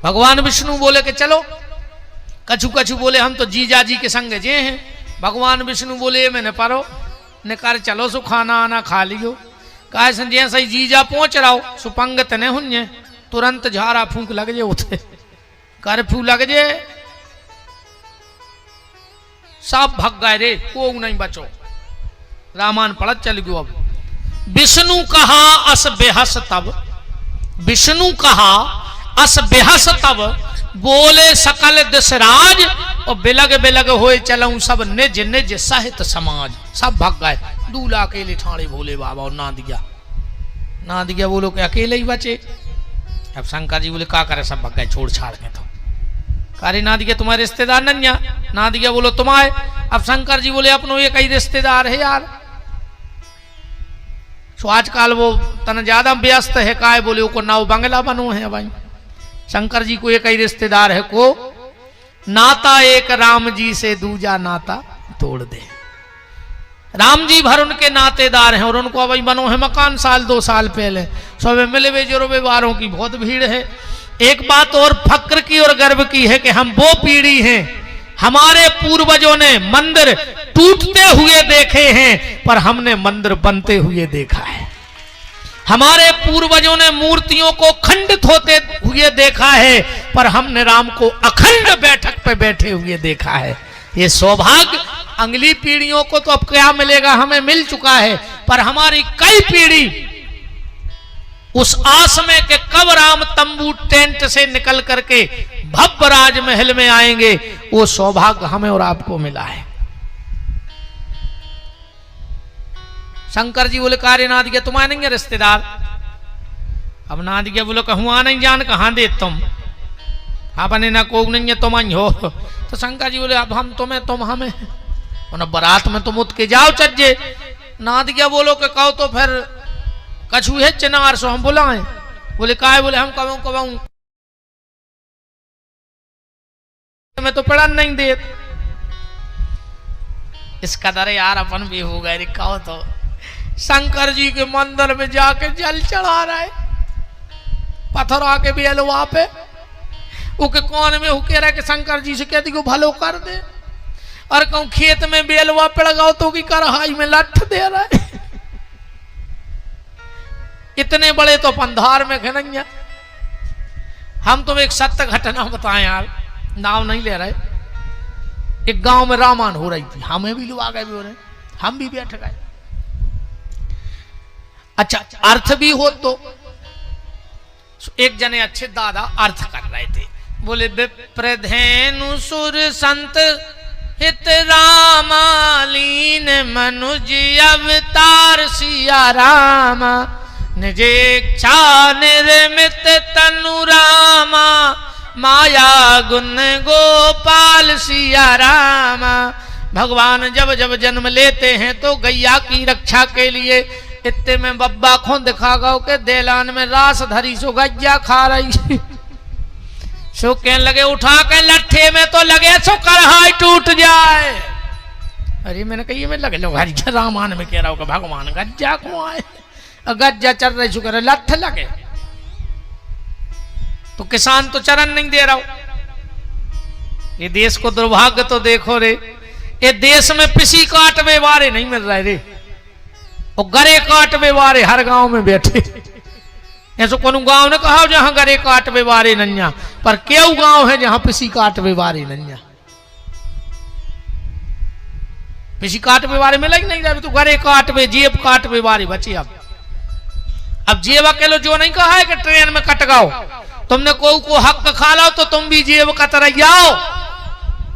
भगवान विष्णु बोले कि चलो, कछु कछु बोले हम तो जीजा जी के संग जे हैं। भगवान विष्णु बोले मैंने पारो ने कर चलो सु खाना आना खा लियो। कहा संजय सही जीजा पहुंच रहा हो सुपंगत ने हुन्ये तुरंत झारा फूंक लग जे उठे कर्फ्यू लग जे सब भग गए रे, को नहीं बचो। रामायण पढ़त चल गयो। अब विष्णु कहा अस बेहस तब, विष्णु कहा अस बेहस तब, बोले सकल दशराज और बिलग बिलग होए चलऊं सब निज निज सहित समाज। सब भग गए। दूल्हा अकेले ठाणे भोले बाबा और ना दिया बोलो के अकेले ही बचे। अब शंकर जी बोले क्या करे, सब भग गए छोड़ छाड़ के। तो कारे ना दिया तुम्हारे रिश्तेदार नन्या, ना दिया बोलो तुम्हारे। अब शंकर जी बोले अपनो ये कई रिश्तेदार है यार। तो आजकल वो तन ज्यादा व्यस्त है, काय बोले को नाव बंगला बनो है भाई। शंकर जी को एक ही रिश्तेदार है को नाता एक राम जी से दूजा नाता तोड़ दे। राम जी भर उनके नातेदार हैं और उनको अभी बनो है मकान साल 2 साल पहले। सब मिले बेजोरे वारों की बहुत भीड़ है। एक बात और फक्र की और गर्व की है कि हम वो पीढ़ी हैं, हमारे पूर्वजों ने मंदिर टूटते हुए देखे हैं पर हमने मंदिर बनते हुए देखा है। हमारे पूर्वजों ने मूर्तियों को खंडित होते हुए देखा है पर हमने राम को अखंड बैठक पे बैठे हुए देखा है। ये सौभाग्य अगली पीढ़ियों को तो अब क्या मिलेगा, हमें मिल चुका है, पर हमारी कई पीढ़ी उस आस में कि कब राम तंबू टेंट से निकल करके भव्य राजमहल में आएंगे, वो सौभाग्य हमें और आपको मिला है। शंकर जी बोले कार्य ना दिया तुम्हारे नहीं रिश्तेदार। अब ना दिया बोलो कहूँ नहीं जान कहाँ दे तुम, आपने ना को नहीं है तुम हो। तो शंकर जी बोले अब हम तुम्हें तुम हमें, बारात में तुम उठ के जाओ चज्जे। ना दिया बोलो के कहो तो फिर कछु है चिनार सो हम बुलाए। बोले का है, बोले हम कहूँ मैं तो पढ़ा नहीं दे। इसका दर यार अपन भी हो गए कहो तो शंकर जी के मंदिर में जाके जल चढ़ा रहा है, पत्थर आके भी वहां पे उके कौन में कह रहा है कि शंकर जी से कहती को भलो कर दे। और कहूं खेत में बेलवा पड़गाओ तो की करहाई में लठ दे रहा है। इतने बड़े तो पंधार में खनैया। हम तुम्हें एक सत्य घटना बताएं यार, नाम नहीं ले रहे। एक गांव में रामायण हो रही थी, हमें भी लोग आ गए भी हो रहे, हम भी बैठ गए। अच्छा अर्थ भी हो तो एक जने अच्छे दादा अर्थ कर रहे थे। बोले विप्रधेनु सुर संत हित रामालीन मनुज अवतार सिया रामा निजेक्षा निर्मित तनु रामा माया गुण गोपाल सिया रामा। भगवान जब जब जन्म लेते हैं तो गैया की रक्षा के लिए इतने में बब्बा खो दिखा गो के देलान में रास धरी सो गैया खा रही। सो कहने लगे उठा के लट्ठे में तो लगे सो कढ़ाई टूट जाए। अरे मैंने कही में लगे लो हरिया रामायण में कह रहा होगा भगवान गज्जा को आए, गज्जा चल रही सो करे लठ लगे तो किसान तो चरण नहीं दे रहा हो। ये देश को दुर्भाग्य तो देखो रे, ये देश में पिसी काटवे वारे नहीं मिल रहे रे, और गरे काटवे वारे हर गांव में बैठे। ऐसा कोनो गांव ने कहा जहां गरे काटवे वारे नन्या, पर केऊ गांव है जहां पिसी काटवे वारे नन्या। पिसी काटवे वारे में लग नहीं रहा तो गरे काटवे जेब काटवे वारे बचे। अब जेब अकेलो जो नहीं कहा है कि ट्रेन में कट गाओ, तुमने को हक खा लो तो तुम भी जेब कतरा जाओ।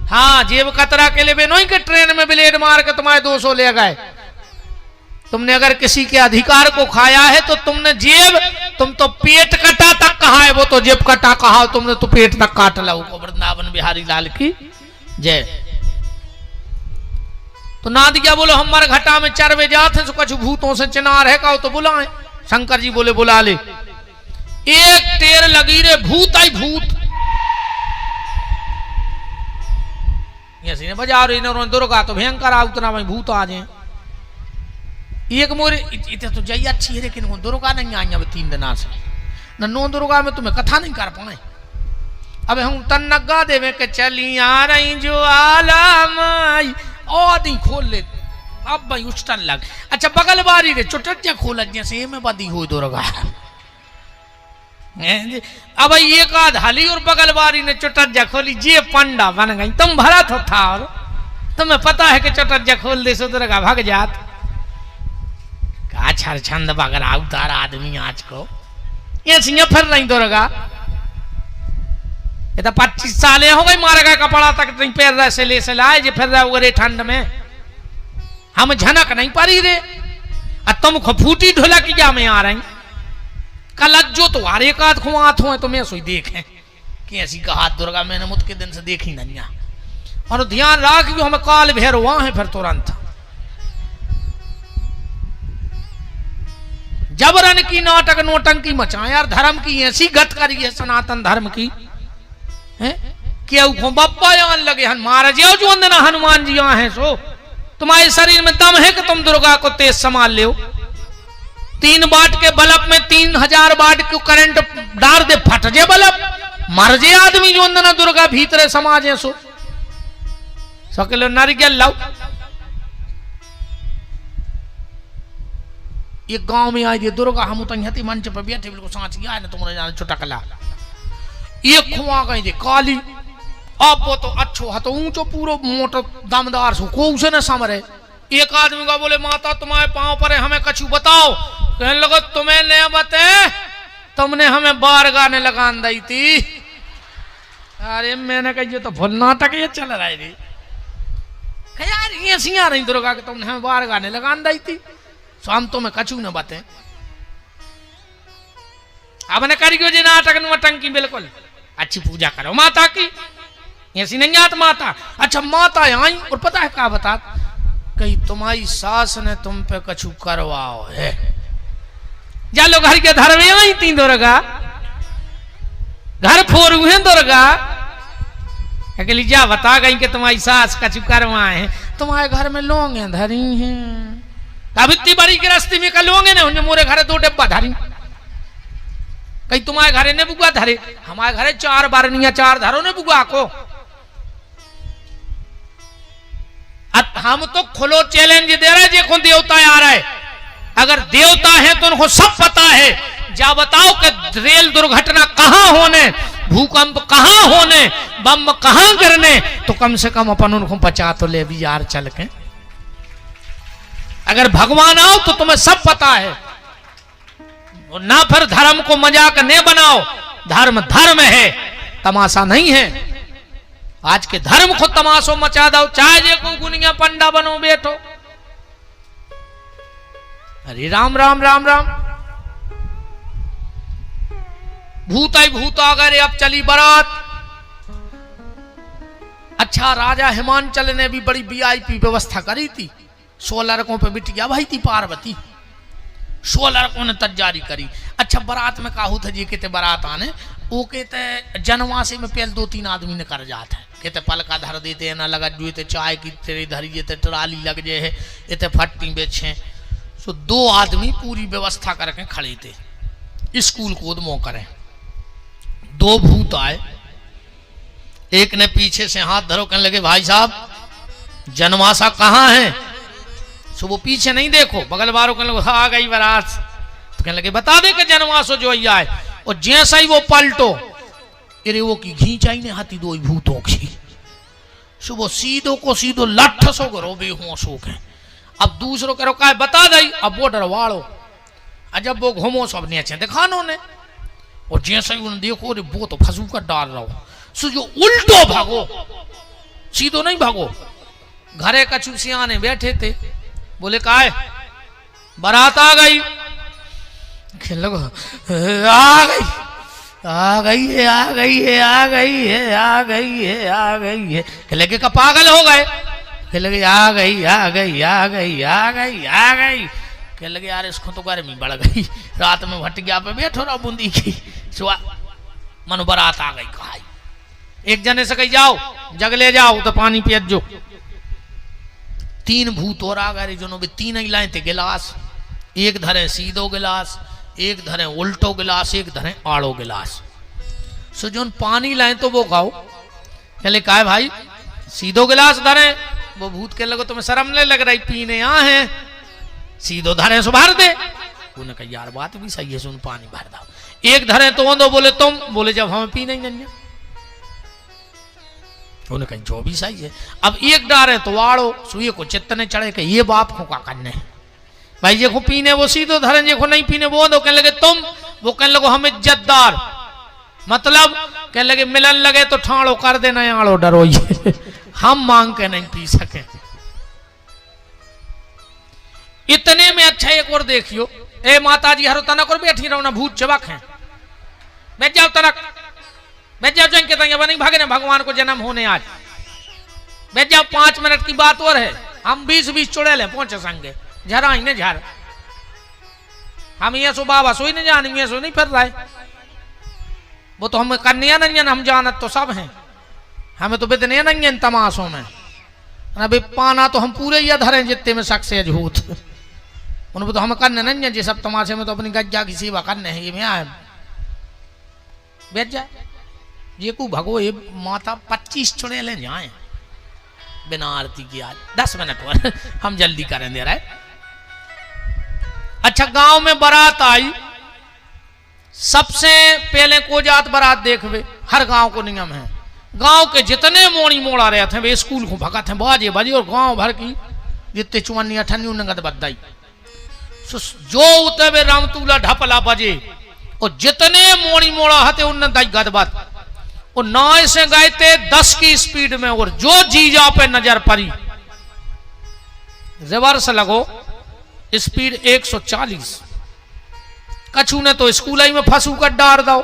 हाँ जेब कतरा के लिए नहीं कि ट्रेन में ब्लेड मार के तुम्हारे 200 ले गए। तुमने अगर किसी के अधिकार को खाया है तो तुमने जेब, तुम तो पेट कटा तक कहा है, वो तो जेब कटा कहा, तुमने तो पेट तक काट ला। वृंदावन बिहारी लाल की जय। तो ना दिया बोलो हमारे घटा में चरवे जाते तो कुछ भूतों से चिनार है कहो तो बुलाए। शंकर जी बोले बुला ले। एक टेर लगी रे भूत आई भूत, बजा रही दुर्गा तो भयंकर आ उतना भाई भूत आ जाए। एक मोरे इतने तो जाइए अच्छी है लेकिन वो दुर्गा नहीं आई अब 3 दिन से न। नो दुर्गा में तुम्हें कथा नहीं कर पाए। अब हम तन नगा देवे के चली आ रही जो आलम और दी खोल ले अब भाई उछटन लग। अच्छा बगल बारी रे चुटटिया खोल जैसे में बदी हो दुर्गा। अब एक आध हली और बगल बारी ने चुटटिया खोली जे पंडा बन गई। तुम भरा तो था और तुम्हें पता है कि चुटटिया खोल दे सो दुर्गा भाग जात। का छर छंद बगरा उतार आदमी आज को ये सिंह फिर नहीं दुर्गा। ये तो 25 साल हो गई मारे गए कपड़ा तक नहीं पैर रहे से ले से लाए जे फिर रहे ठंड में हम झनक नहीं पारी रे। तुम फूटी ढोलक क्या में आ रही कल जो तो हर एक आध खुआ हो तो मैं सोई देखें कि ऐसी कहा दुर्गा मैंने मुझ के दिन से देखी नहीं। और ध्यान रख भी हमें काल भैर वहां है फिर तुरंत जबरन की नाटक नोटंकी मचा यार। धर्म की ऐसी गत करी है सनातन धर्म की क्यों बप्पा आन लगे हन मार जाओ जो अंदना हनुमान जी हैं सो तुम्हारे शरीर में दम है कि तुम दुर्गा को तेज संभाल ले। 3 वाट के बल्ब में 3000 वाट को करंट डाल दे फट जे बल्ब मर जे आदमी जो अंदना दुर्गा भीतरे समाज है सो सकिलो नारियल लाओ। ये गांव में आई दुर्गा हम तो मंच पर बैठे बिल्कुल सांच गया ना तुम्हारे जाने चुटकला ये खुआ गई काली। अब वो तो अच्छो है तो ऊंचो पूरा मोटो दमदार सो को उसे न समरे। एक आदमी का बोले माता तुम्हारे पांव पर है हमें कछु बताओ। कहने लगा तुम्हें नहीं बते तुमने हमें बार गाने लगान दी थी। अरे मैंने कही ये तो भूल नाटक ये चल रहा है यार ये सिया रही दुर्गा के तुमने हमें बार गाने लगान दी थी सो हम तुम्हें कछु न बते। अब ने करी जी नाटक नटंकी बिल्कुल अच्छी पूजा करो माता की ऐसी नहीं आत माता। अच्छा माता आई और पता है क्या बता कहीं तुम्हारी सास ने तुम पे कछु करवाओ है जा लो घर के धर में आई थी दुर्गा घर फोरू है दुर्गा अकेली जा बता गई कि तुम्हारी सास कछु करवाए हैं तुम्हारे घर में लोंगे धरी हैं। अब इतनी बड़ी की रस्ती में लोंगे ने मोरे घर 2 डब्बा धरी कहीं तुम्हारे घरे ने बुआ धरे हमारे घरे 4 बारनिया 4 धरो ने बुआ को। हम तो खुलो चैलेंज दे रहे देखो देवता आ रहा है। अगर देवता है तो उनको सब पता है। जा बताओ कि रेल दुर्घटना कहां होने भूकंप कहां होने बम कहां गिरने तो कम से कम अपन उनको बचा तो ले भी यार चल के। अगर भगवान आओ तो तुम्हें सब पता है ना। फिर धर्म को मजाक न बनाओ। धर्म धर्म है तमाशा नहीं है। आज के धर्म को तमाशो मचा दो चाहे जे को गुनिया पंडा बनो बैठो। अरे राम राम राम राम भूत आई भूत आ गए। अब चली बारात। अच्छा राजा हिमांचल ने भी बड़ी वीआईपी व्यवस्था करी थी। 100 लड़कों पे बिटिया भाई थी पार्वती 100 लड़कों ने तैयारी करी। अच्छा बारात में काहू था जी कहते बारात आने वो कहते जनवासी में पहले 2-3 आदमी ने कर जाता है कहते पलका धर देते ना लगा जुए चाय की तेरी धरी ते ट्राली लग जाए है इतने फट्टी बेचे। सो 2 आदमी पूरी व्यवस्था करके खड़े थे स्कूल कूद मो करें। 2 भूत आए एक ने पीछे से हाथ धरो कहने लगे भाई साहब जनवासा कहाँ है। सो वो पीछे नहीं देखो बगल बारों कहने लगे आ गई बारात तो कहने लगे बता दे कि जनवासो जो आए। और जैसा ही वो पलटो अरे वो की घींच आई ने हाथी 2 भूतों की। सो वो सीधो को सीधो लठ सो करो बेहोशो के। अब दूसरों करो का बता दई अब वो डरवाड़ो जब वो घूमो सब ने अच्छे दिखानो ने। और जैसा ही उन्हें देखो रे वो तो फंसू कर डाल रहा हो। सो जो उल्टो भागो सीधो नहीं भागो। घरे कछु सियाने बैठे थे बोले का है बारात आ गई लगा आ गई आ गई है आ गई है आ गई है आ गई है आ गई है। कहले के पागल हो गए। कहले के आ गई आ गई आ गई आ गई आ गई। कहने लगे यार इसको तो गर्मी बढ़ गई रात में भटिया पे बैठो रहा बूंदी की सुआ मनु बारात आ गई। कहा एक जने से कही जाओ जग ले जाओ तो पानी पियत जो। 3 भूत और आ गए जो भी 3 ही लाए थे गिलास। एक धरे सीधो गिलास एक धरे उल्टो गिलास एक धरे आड़ो गिलास। सो जो पानी लाए तो वो खाओ। कहले का है भाई, सीधो गिलास धरे। वो भूत के लगो तुम्हें शर्म नहीं लग रही, पीने यहाँ है, सीधो धरे सो भर दे। उन्होंने कहा यार बात भी सही है, सुन पानी भर दो। एक धरे तो दो, बोले तुम, बोले जब हमें पी नहीं गंजा। उन्होंने कहा जो भी सही है। अब एक डारे तो वाड़ो, सुई को चित्त ने चढ़े कि ये बाप को का करने भाई, जे को पीने वो सीधो धरे, जे को नहीं पीने वो दो। कहने लगे तुम, वो कहने लगो हम इज्जतदार, मतलब कहने लगे मिलन लगे तो ठाणो कर देना, आड़ो डरो ये हम मांग के नहीं पी सके। इतने में अच्छा एक और देखियो, ए माता जी हरो तनक और बैठी रहो ना, भूत चबक है, बैठ जाओ तनक, बैठ जाओ जंग के तंगे बनी भागे ना, भगवान को जन्म होने आज, बैठ जाओ 5 मिनट की बात और है, हम 20-20 चुड़ैल हैं पहुंचे संगे, झरा ही ने झर, हम ये सो बाबा सोई नहीं जानी, ये सो नहीं फिर रहा है, वो तो हम कन्या नहीं हम जानत तो सब हैं, हमें तो बिदने नहीं है तमाशों में, अभी पाना तो हम पूरे ही धरे जितने में शख्स झूठ, उनको तो हम करने नहीं है, सब तमाशे में तो अपनी गज्जा की सेवा करने है, ये में आए बैठ जाए, ये को भगो ये माता 25 चुड़ैलें जाए बिना आरती की, आज 10 मिनट और हम जल्दी करें दे रहे। अच्छा गांव में बारात आई, सबसे पहले को जात बारात देखवे, हर गांव को नियम है, गांव के जितने मोड़ी मोड़ा रहे थे वे स्कूल को भगा थे बाजे बाजे, और गांव भर की जितने 54-58 नगद बदाई, जो उते वे रामतूला ढपला बजे, और जितने मोड़ी मोड़ा हते उन दाई गदबत, और 9 से गए थे 10 की स्पीड में, और जो जीजा पे नजर पड़ी रिवर्स लगो, स्पीड 140, कछु ने तो स्कूल ही में फंसू कर डार दो,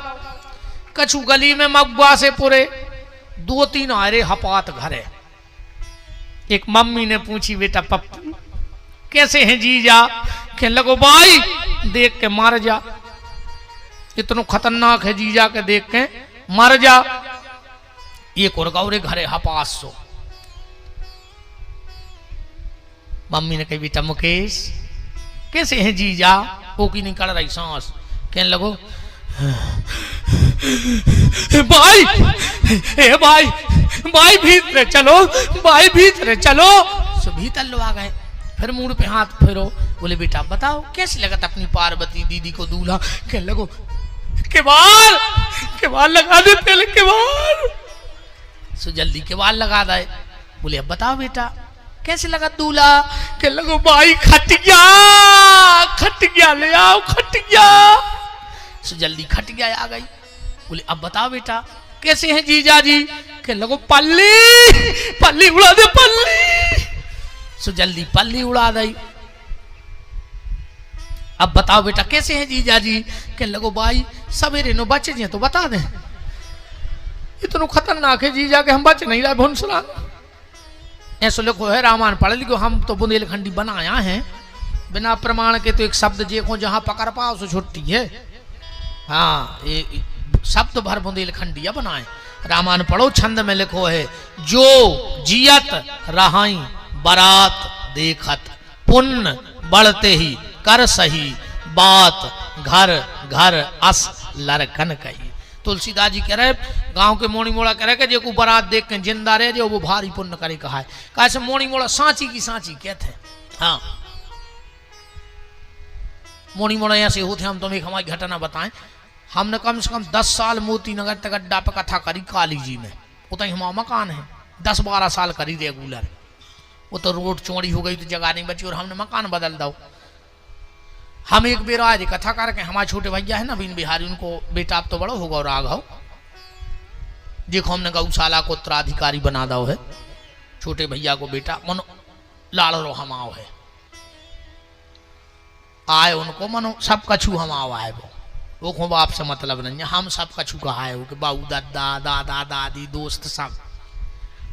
कछु गली में मगवा से पूरे 2-3 आरे हपात घरे। एक मम्मी ने पूछी बेटा पप्पू कैसे हैं जीजा, कहने लगो भाई देख के मर जा, इतना खतरनाक है जीजा के देख के मर जा, ये कोरगौरे घरे हपास सो। मम्मी ने कही बेटा मुकेश कैसे हैं जीजा, वो की नहीं कर रही सांस, कहने लगो भाई ए भाई भाई भीतर चलो, भाई भीतर चलो, सो भीतर लो आ गए, फिर मुड़ पे हाथ फेरो, बोले बेटा बताओ कैसे लगा था अपनी पार्वती दीदी को दूल्हा, कहने लगो केवाल लगा दे पहले केवाल, सो जल्दी केवाल लगा दे, बोले अब बताओ बेटा कैसे लगा दूल्हा, कहने लगो भाई खटिया ले आओ खटिया, सो जल्दी खटिया आ गई, बोले अब बताओ बेटा कैसे हैं जीजा जी, कहने लगो पल्ली उड़ा दे पल्ली, सो जल्दी पल्ली उड़ा दी, अब बताओ बेटा कैसे हैं जीजा जी, कहने लगो भाई सवेरे नो बचे जी तो बता दें, इतना खतरनाक है जीजा के हम बच नहीं रहे भुनसला, ऐसा लिखो है रामायण पढ़ लिखो, हम तो बुंदेलखंडी बनाया है बिना प्रमाण के, तो एक शब्द देखो जहां पकड़ पाओ सो छुट्टी है, हाँ ये शब्द भर बुंदेलखंडी बनाए, रामायण पढ़ो छंद में लिखो है, जो जियत रहाई बारात देखत, पुण्य बढ़ते ही कर सही बात, घर घर अस लरकन कही। तुलसीदास जी कह रहे गांव के मोड़ी मोड़ा कह रहे कि जो बारात देख के जिंदा रहे जो वो भारी पुण्य करे कहा है, कैसे मोड़ी मोड़ा सांची की सांची कहते हैं, हाँ मोड़ी मोड़ा ऐसे होते, हम तुम्हें हमारी घटना बताएं, हमने कम से कम 10 साल मोती नगर तक अड्डा पे कथा करी काली जी में, उतना ही हमारा मकान है, 10-12 साल करी रेगुलर, वो तो रोड चौड़ी हो गई तो जगह नहीं बची और हमने मकान बदल दो। हम एक बेर आज कथा करके हमारे छोटे भैया है ना बीन बिहारी, उनको बेटा आप तो बड़ो होगा और राघव, देखो हमने गौशाला को उत्तराधिकारी बना दो है, छोटे भैया को बेटा मनो लाड़ रो हम आओ है, आए उनको मनो सब कछु हम आओ आए, वो को बाप से मतलब नहीं है, हम सब कछु कहा है, कि बाऊ दादा दादा दादी दोस्त सब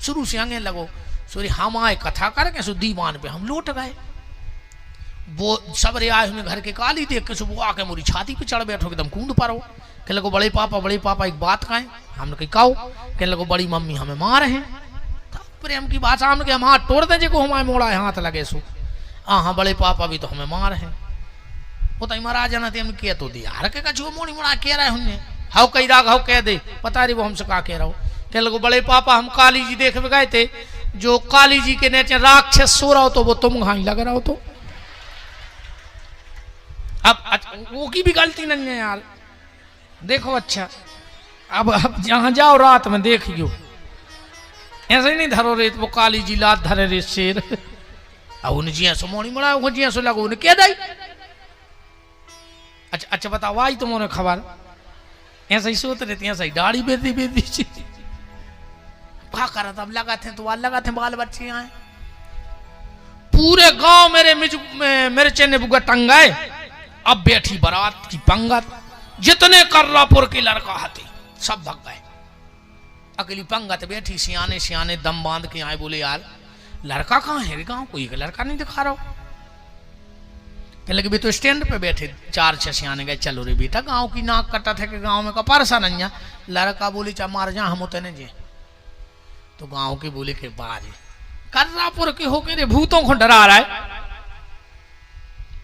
शुरू से आगे लगो, सॉरी हम आए कथा करके सो दीवान पे हम लौट गए, वो सब रे आए हुए घर के काली देख के वो आके मोरी छाती पे चढ़ बैठो एकदम कूद पारो, कहने लगो बड़े पापा एक बात कहें, हमने कही काओ, कहने लगो बड़ी मम्मी हमें मार हैं, प्रेम की बात हमने के हम हाथ तोड़ दें जो हमारे मोड़ा है हाथ लगे सो, हाँ बड़े पापा भी तो हमें मार हैं, वो तो महाराज ना हम कह तो दिया हर के कछु मोड़ी मोड़ा कह रहे होंगे, हाउ कई राग हाउ कह दे, पता नहीं वो हमसे क्या कह रहा हो। कहने लगो बड़े पापा हम काली जी देख गए थे, जो काली जी के नीचे राक्षस सो रहा हो तो वो तुम घाई लग रहा हो। तो अब वो की भी गलती नहीं है यार, देखो अच्छा अब जहां जाओ रात में देखियो ऐसे ही नहीं धरो रे, वो काली जी लात धरे रे शेर। अब उन जिया सो मोनी मड़ा वो जिया सो लगो उन्हें क्या दाई। अच्छा अच्छा बताओ आई तुम्हारे खबर ऐसा ही सोते रहती है, सही दाढ़ी बेदी बेदी क्या करा था। अब लगाते तो लगाते बाल बच्चे आए पूरे गांव मेरे चेने बुगा टंगाए। अब बैठी बारात की पंगत, जितने कर्रापुर के लड़का हाथे सब भग गए। अकेली पंगत बैठी, सियाने सियाने दम बांध के आए, बोले यार लड़का कहाँ है गांव, कोई लड़का नहीं दिखा रहा हो। कहने लगे तो स्टैंड पे बैठे 4-6 सियाने गए, चलो रे बेटा गांव की नाक कटा थे कि गांव में का परसा नहीं है। लड़का बोले चा मार जा हम उतने जे। तो गांव के बोले के बाज कर्रापुर के होके रे भूतों को डरा रहा है।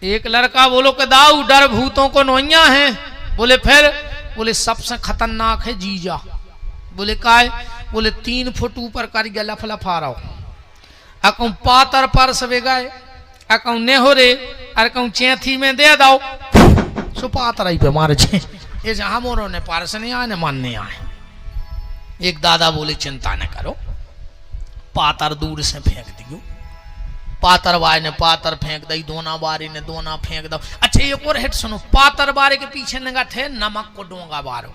एक लड़का बोलो के दाऊ डर भूतों को नोइया है। बोले फिर, बोले सबसे खतरनाक है जीजा। बोले काय, बोले 3 फुट ऊपर कर गया लफलफा रहा हो, अकौ पातर पर सवे गए, अकौ नेहोरे अरकौ चैथी में दे दो सो पातर ही पे मारे छे। ये जहां मोरो ने पारस नहीं आए ने मानने आए। एक दादा बोले चिंता न करो, पातर दूर से फेंक दियो। पातर वाले ने पातर फेंक दी, दोना बारी ने दोना फेंक दो। अच्छा एक और हिट सुनो, पातर बारे के पीछे नगा थे नमक को डोंगा बारो।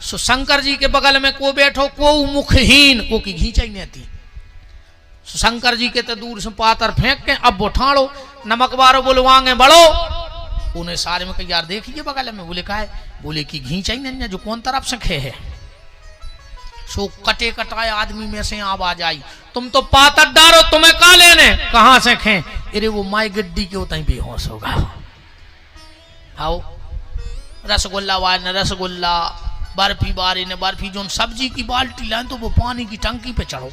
सो शंकर जी के बगल में को बैठो को मुखहीन को की घींचा ही नहीं थी। शंकर जी के तो दूर से पातर फेंक के अब उठाड़ो नमक बारो, बोलो वांगे बढ़ो। उन्हें सारे में कही यार देखिए बगल में। बोले का है, बोले की घींचा ही नहीं जो कौन तरफ से खे है। सो कटे कटाए आदमी में से आवाज आई, तुम तो पातर डारो तुम्हें का लेने, कहां से खे। अरे वो माई गड्डी के उतना ही बेहोश होगा। आओ रसगुल्ला वाले ने रसगुल्ला, बर्फी बारी ने बर्फी, जो सब्जी की बाल्टी लाए तो वो पानी की टंकी पे चढ़ो।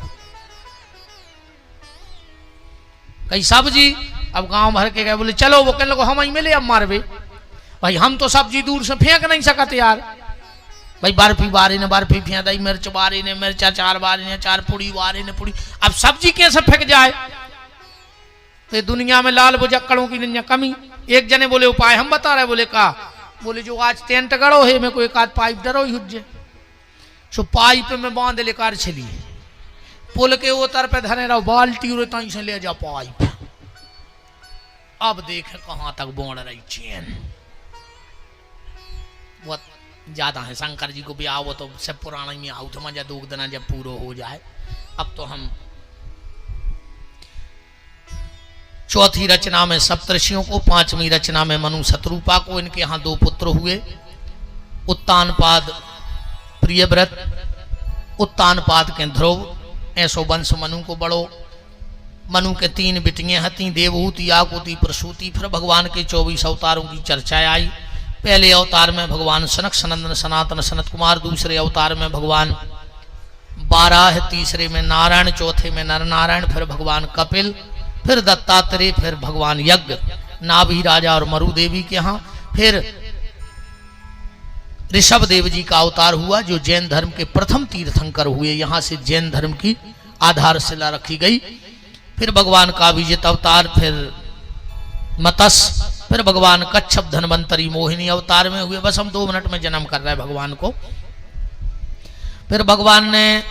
कई सब्जी अब गांव भर के गए, बोले चलो। वो कहने लगे हम ही मिले अब मारवे। भाई हम तो सब्जी दूर से फेंक नहीं सकते यार। भाई बर्फी बारी ने बर्फी फेंक दी, मिर्च बारी ने मिर्च, अचार बारी ने अचार, पुड़ी बारी ने पुड़ी। अब सब्जी कैसे फेंक जाए। तो दुनिया में लाल बुजक्कड़ों की नहीं कमी। एक जने बोले उपाय हम बता रहे। बोले का, बोले जो आज टेंट गड़ो है मेरे को एक आध पाइप डरो ही हुज्जे। सो पाइप में बांध लेकर चली, पुल के उतर पे धरे रहो बाल्टी और तई से ले जा पाइप। अब देखे कहां तक बोड़ रही चैन। बहुत ज्यादा है। शंकर जी को भी आओ तो सब पुराना में आओ तो मजा 2 दिन जब पूरा हो जाए। अब तो हम चौथी रचना में सप्तर्षियों को, 5वीं रचना में मनु शत्रुपा को। इनके यहाँ 2 पुत्र हुए, उत्तानपाद प्रियव्रत। उत्तानपाद के ध्रुव ऐसो वंश मनु को बड़ो। मनु के 3 बिटियां हती, देवहूति, आकुति, प्रसूति। फिर भगवान के 24 अवतारों की चर्चा आई। पहले अवतार में भगवान सनक सनंदन सनातन सनत कुमार, दूसरे अवतार में भगवान बाराह, तीसरे में नारायण, चौथे में नर नारायण, फिर भगवान कपिल, फिर दत्तात्रेय, फिर भगवान यज्ञ, नाभि राजा और मरु देवी के यहाँ। फिर ऋषभ देव जी का अवतार हुआ जो जैन धर्म के प्रथम तीर्थंकर हुए। यहाँ से जैन धर्म की आधारशिला रखी गई। फिर भगवान का विजित अवतार, फिर मत्स्य, फिर भगवान कच्छप धनवंतरी मोहिनी अवतार में हुए। बस हम 2 मिनट में जन्म कर रहे हैं भगवान को। फिर भगवान ने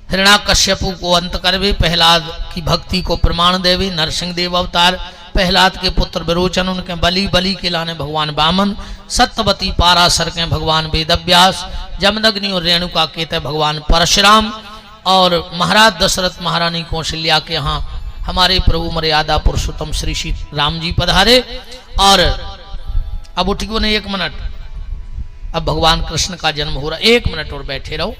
हिरण्याकश्यपु को अंत करवे, प्रहलाद की भक्ति को प्रमाण देवे। नरसिंह देव अवतार, प्रहलाद के पुत्र विरोचन, उनके बलि के लाने भगवान वामन। सत्यवती पाराशर के भगवान वेदव्यास। जमदग्नि और रेणुका के तय भगवान परशुराम। और महाराज दशरथ महारानी कौशल्या के यहाँ हमारे प्रभु मर्यादा पुरुषोत्तम श्री श्री राम जी पधारे। और अब उठियो ने 1 मिनट, अब भगवान कृष्ण का जन्म हो रहा। 1 मिनट और बैठे रहो।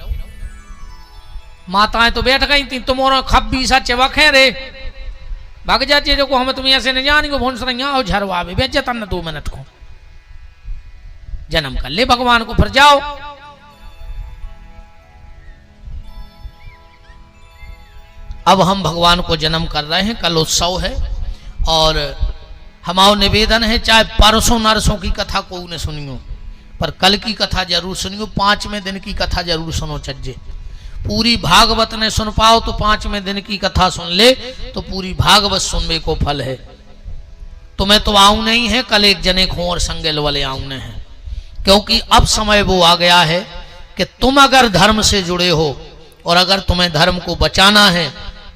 माताएं तो बैठ गई थी, तुम खब्बी सच वखे रे भाग जाती जो को हमें तुम ऐसे नहीं जानी को भोंस रही हो झरवावे बेच न 2 मिनट को जन्म कर ले भगवान को। फिर जाओ अब हम भगवान को जन्म कर रहे हैं, कल उत्सव है और हमारा निवेदन है चाहे परसों नरसों की कथा को न सुनियो, पर कल की कथा जरूर सुनियो, 5वें दिन की कथा जरूर सुनो चज्जे। पूरी भागवत ने सुन पाओ तो 5वें दिन की कथा सुन ले तो पूरी भागवत सुनने को फल है। तुम्हें तो आऊ नहीं है, कल एक जने को और संगेल वाले आऊने हैं, क्योंकि अब समय वो आ गया है कि तुम अगर धर्म से जुड़े हो और अगर तुम्हें धर्म को बचाना है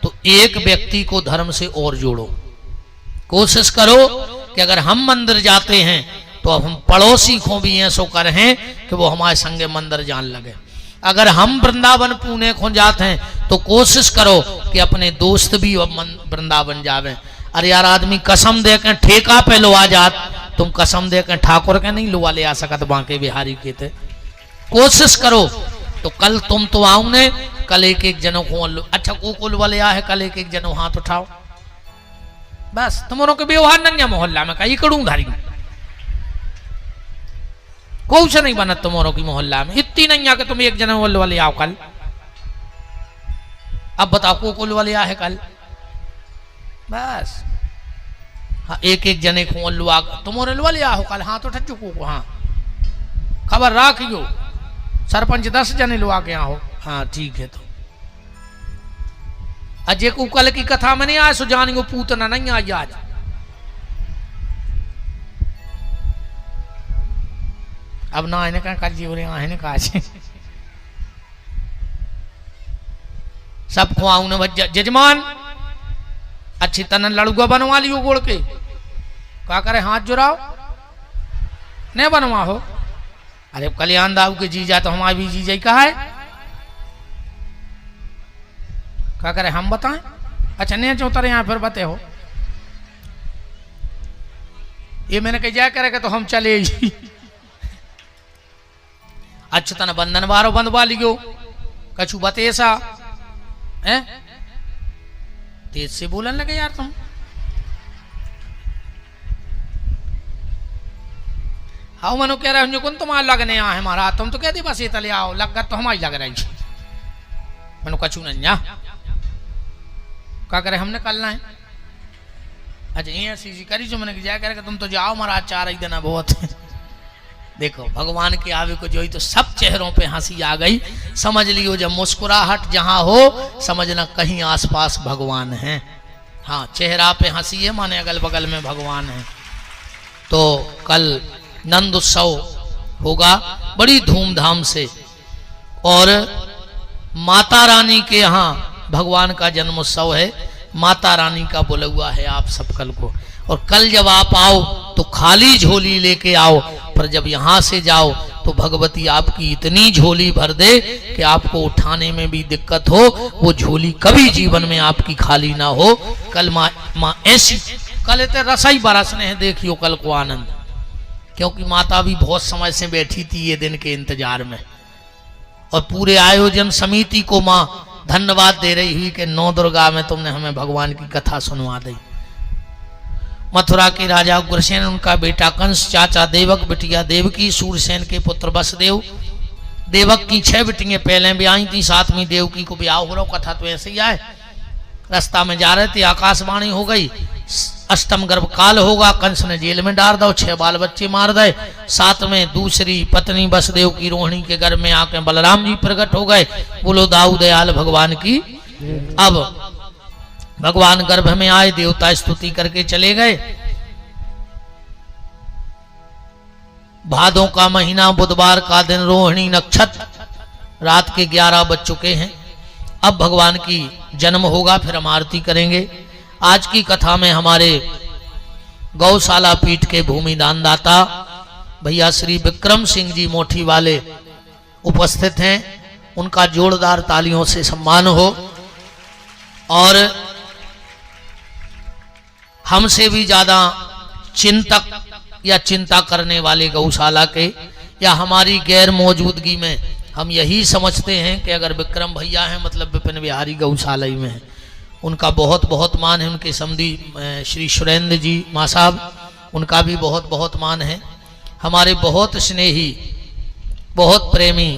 तो एक व्यक्ति को धर्म से और जोड़ो। कोशिश करो कि अगर हम मंदिर जाते हैं तो अब हम पड़ोसी को भी ऐसो करें कि वो हमारे संगे मंदिर जान लगे। अगर हम वृंदावन पुणे को जाते हैं तो कोशिश करो कि अपने दोस्त भी वृंदावन जावे। अरे यार, आदमी कसम दे के ठेका पे लो आ जात, तुम कसम दे के ठाकुर के नहीं लुआ ले आ सकत बांके बिहारी के थे। कोशिश करो। तो कल तुम तो आओ ने, कल एक एक जनों को अच्छा को वाले आ है, कल एक एक जनों हाथ उठाओ। बस तुम्हारों के व्यवहार नंगा मोहल्ला में कहीं कड़ू धारी कुछ नहीं बना तुम्हारों की मोहल्ला में, इतनी नहीं आके तुम एक जनों वाले आओ कल। अब बताओ को वाले आ है कल। बस हाँ, एक एक जने को लुआ तुम्हारे वाले आओ कल, हाँ तो ठच्चू को हाँ खबर राखियो, सरपंच 10 जने लुआ के आओ, हाँ ठीक है। तो अजय को कल की कथा में नहीं आया सो जानी वो पूतना नहीं आई आज। अब ना इन्हें कहा कल जी ने कहा सबको आऊ ने जजमान अच्छी तरह लड़ुआ बनवा लियो गोड़ के, क्या करे हाथ जुड़ाओ नहीं बनवा हो। अरे कल्याण दाऊ के जीजा तो हमारे भी जीजा ही कहा है, क्या करे हम बताएं। अच्छा नहीं चौतरे यहाँ फिर बते हो, ये मैंने कही जाए करेगा तो हम चले ही। अच्छा तना बंधन वारो बंधवा लियो, कछु बतेसा है तेज से बोलन लगे यार तुम। हाँ मनो कह रहे हो कौन तुम्हारा लगने आ है हमारा, तुम तो कहते बस ये तले आओ लग तो हमारी लग रही है। मनो कछु नहीं क्या करे हमने करना है। अच्छा ये ऐसी करी जो मैंने जाया करेगा तुम तो जाओ महाराज 4 ही देना बहुत है। देखो भगवान के आवे को जो ही तो सब चेहरों पे हंसी आ गई, समझ लियो जब मुस्कुराहट जहां हो समझना कहीं आसपास भगवान है। हाँ चेहरा पे हंसी है माने अगल बगल में भगवान है। तो कल नंद उत्सव होगा बड़ी धूमधाम से, और माता रानी के यहाँ भगवान का जन्म उत्सव है, माता रानी का बोला हुआ है आप सब कल को। और कल जब आप आओ तो खाली झोली लेके आओ, पर जब यहाँ से जाओ तो भगवती आपकी इतनी झोली भर दे कि आपको उठाने में भी दिक्कत हो, वो झोली कभी जीवन में आपकी खाली ना हो। कल माँ ऐसी कल इतने रसाई बरसने हैं, देखियो कल को आनंद, क्योंकि माता भी बहुत समय से बैठी थी ये दिन के इंतजार में। और पूरे आयोजन समिति को माँ धन्यवाद दे रही हुई कि 9 दुर्गा में तुमने हमें भगवान की कथा सुनवा दी। मथुरा के राजा उग्रसेन, उनका बेटा कंस, चाचा देवक, बिटिया देवकी, सूरसेन के पुत्र वसुदेव, देवक की 6 बिटियां पहले भी आई थी, 7वीं देवकी को ब्याह हो रहा। कथा तो ऐसे ही आए, रास्ता में जा रहे थे आकाशवाणी हो गई, 8म गर्भ काल होगा, कंस ने जेल में डाल दो, 6 बाल बच्चे मार दे। 7 में दूसरी पत्नी वसुदेव की रोहिणी के गर्भ में आके बलराम जी प्रकट हो गए। बोलो दाऊ दयाल भगवान की। अब भगवान गर्भ में आए, देवता स्तुति करके चले गए। भादों का महीना, बुधवार का दिन, रोहिणी नक्षत्र, रात के 11 बज चुके हैं। अब भगवान की जन्म होगा, फिर हम आरती करेंगे। आज की कथा में हमारे गौशाला पीठ के भूमि दानदाता भैया श्री विक्रम सिंह जी मोठी वाले उपस्थित हैं, उनका जोरदार तालियों से सम्मान हो। और हमसे भी ज्यादा चिंतक या चिंता करने वाले गौशाला के या हमारी गैर मौजूदगी में हम यही समझते हैं कि अगर विक्रम भैया हैं मतलब विपिन बिहारी गौशाला ही में है। उनका बहुत बहुत मान है। उनके समधी श्री सुरेंद्र जी माँ साहब, उनका भी बहुत बहुत मान है। हमारे बहुत स्नेही, बहुत प्रेमी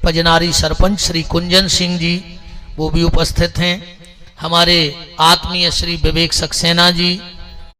पजनारी सरपंच श्री कुंजन सिंह जी, वो भी उपस्थित हैं। हमारे आत्मीय श्री विवेक सक्सेना जी,